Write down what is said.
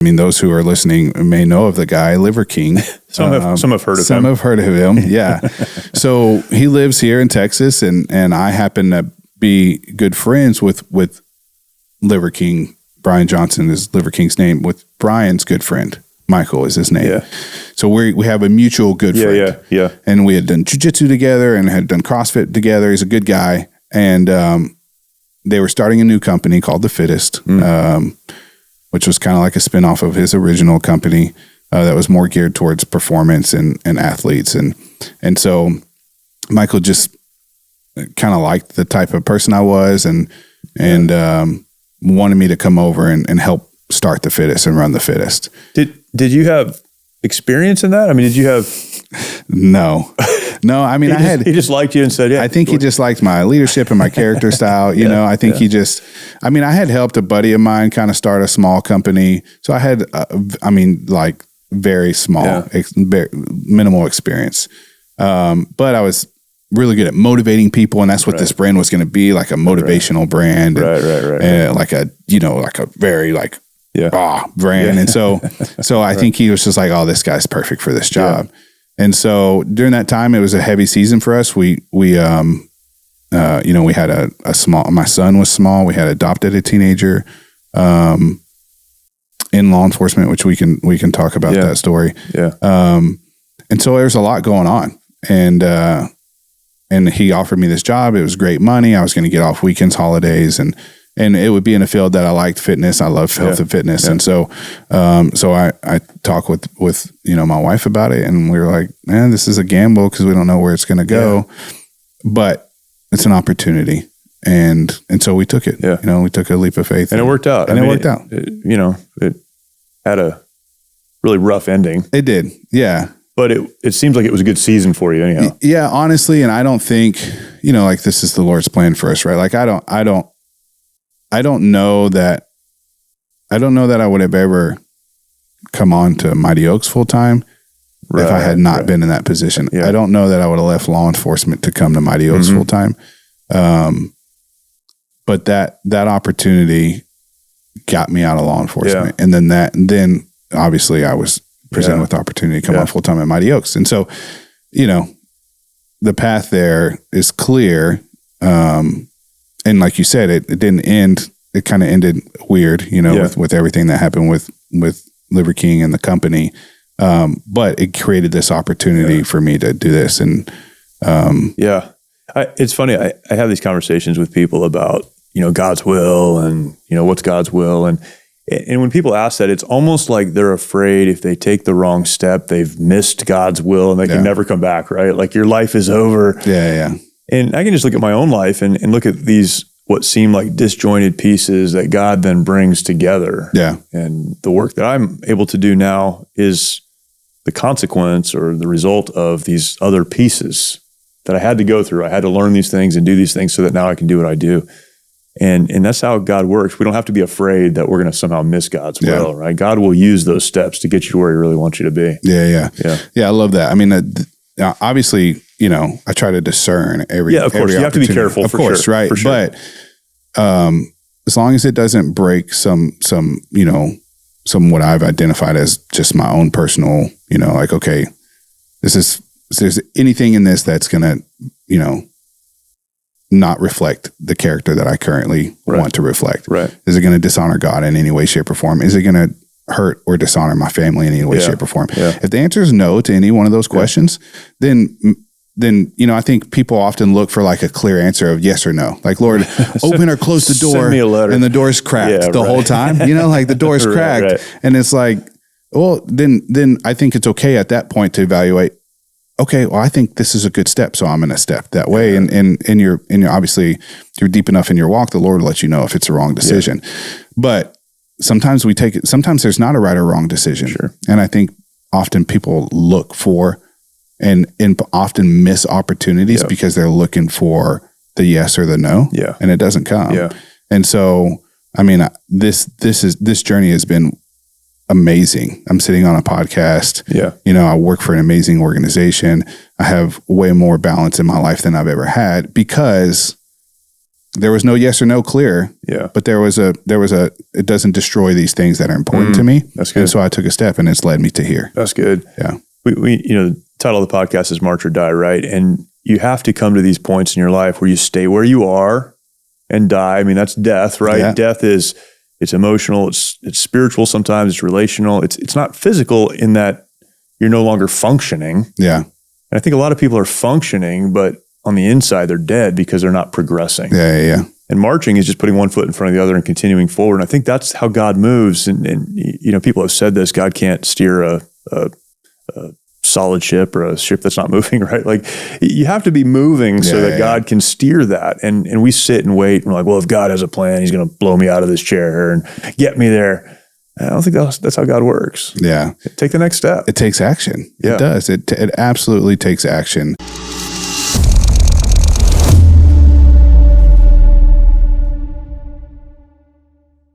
I mean, those who are listening may know of the guy, Liver King. Some have heard of him. Some have heard of him, yeah. So he lives here in Texas, and I happen to be good friends with Liver King. Brian Johnson is Liver King's name, with Brian's good friend. Michael is his name. Yeah. So we have a mutual good friend. Yeah. And we had done jiu-jitsu together and had done CrossFit together. He's a good guy. And they were starting a new company called the Fittest, which was kind of like a spinoff of his original company that was more geared towards performance and athletes. And so Michael just kind of liked the type of person I was and wanted me to come over and help start the Fittest and run the Fittest. Did you have experience in that? I mean, did you have... No. I mean, he just liked you and said, yeah. I think he just liked my leadership and my character style. You know, I think I had helped a buddy of mine kind of start a small company. So I had, like very small, minimal experience. But I was really good at motivating people. And that's what this brand was going to be, like a motivational brand. And like a very like, brand. And so I think he was just like, oh, this guy's perfect for this job. Yeah. And so during that time, it was a heavy season for us. We had a small, my son was small. We had adopted a teenager, in law enforcement, which we can talk about that story. Yeah. And so there's a lot going on, and he offered me this job. It was great money. I was going to get off weekends, holidays, and it would be in a field that I liked, fitness. I love health and fitness. Yeah. And so I talked with my wife about it, and we were like, man, this is a gamble because we don't know where it's going to go, but it's an opportunity. And so we took it, we took a leap of faith, and it worked out. It worked out. It had a really rough ending. It did. Yeah. But it seems like it was a good season for you anyhow. Yeah, honestly. And I don't think, like this is the Lord's plan for us, right? Like I don't know that I would have ever come on to Mighty Oaks full time if I had not been in that position. Yeah. I don't know that I would have left law enforcement to come to Mighty Oaks full time. But that opportunity got me out of law enforcement. Yeah. And then obviously I was presented with the opportunity to come on full time at Mighty Oaks. And so, the path there is clear. And like you said, it didn't end. It kind of ended weird, with everything that happened with Liver King and the company. But it created this opportunity for me to do this. And it's funny. I have these conversations with people about God's will and what's God's will, and when people ask that, it's almost like they're afraid if they take the wrong step, they've missed God's will and they can never come back. Right? Like your life is over. Yeah. And I can just look at my own life and look at these, what seem like disjointed pieces that God then brings together. Yeah. And the work that I'm able to do now is the consequence or the result of these other pieces that I had to go through. I had to learn these things and do these things so that now I can do what I do. And that's how God works. We don't have to be afraid that we're going to somehow miss God's will, right? God will use those steps to get you to where He really wants you to be. Yeah. I love that. I mean, obviously, I try to discern every. Yeah, of course, you have to be careful. Of course, right? For sure. But as long as it doesn't break some what I've identified as just my own personal, like, okay, if there's anything in this that's gonna, not reflect the character that I currently want to reflect. Right. Is it going to dishonor God in any way, shape, or form? Is it going to hurt or dishonor my family in any way, shape, or form? Yeah. If the answer is no to any one of those questions, then I think people often look for like a clear answer of yes or no. Like, Lord, open or close the door, send me a letter. And the door's cracked the whole time. Like the door's cracked, and it's like, well, then I think it's okay at that point to evaluate. Okay, well, I think this is a good step, so I'm going to step that way. And you're obviously you're deep enough in your walk, the Lord will let you know if it's a wrong decision. Yeah. But sometimes sometimes there's not a right or wrong decision. Sure. And I think often people look for and often miss opportunities because they're looking for the yes or the no. Yeah. And it doesn't come. Yeah. And so, I mean, this journey has been amazing. I'm sitting on a podcast. Yeah. I work for an amazing organization. I have way more balance in my life than I've ever had because there was no yes or no clear. Yeah. But there was a, it doesn't destroy these things that are important to me. That's good. And so I took a step and it's led me to here. That's good. Yeah. We the title of the podcast is March or Die, right? And you have to come to these points in your life where you stay where you are and die. I mean, that's death, right? Yeah. Death is, it's emotional, it's spiritual sometimes, it's relational. It's not physical in that you're no longer functioning. Yeah. And I think a lot of people are functioning, but on the inside, they're dead because they're not progressing. Yeah. And marching is just putting one foot in front of the other and continuing forward. And I think that's how God moves. And people have said this, God can't steer a solid ship or a ship that's not moving, right? Like you have to be moving so that God can steer that. And we sit and wait and we're like, well, if God has a plan, he's going to blow me out of this chair and get me there. I don't think that's how God works. Yeah. Take the next step. It takes action. Yeah. It does. It absolutely takes action.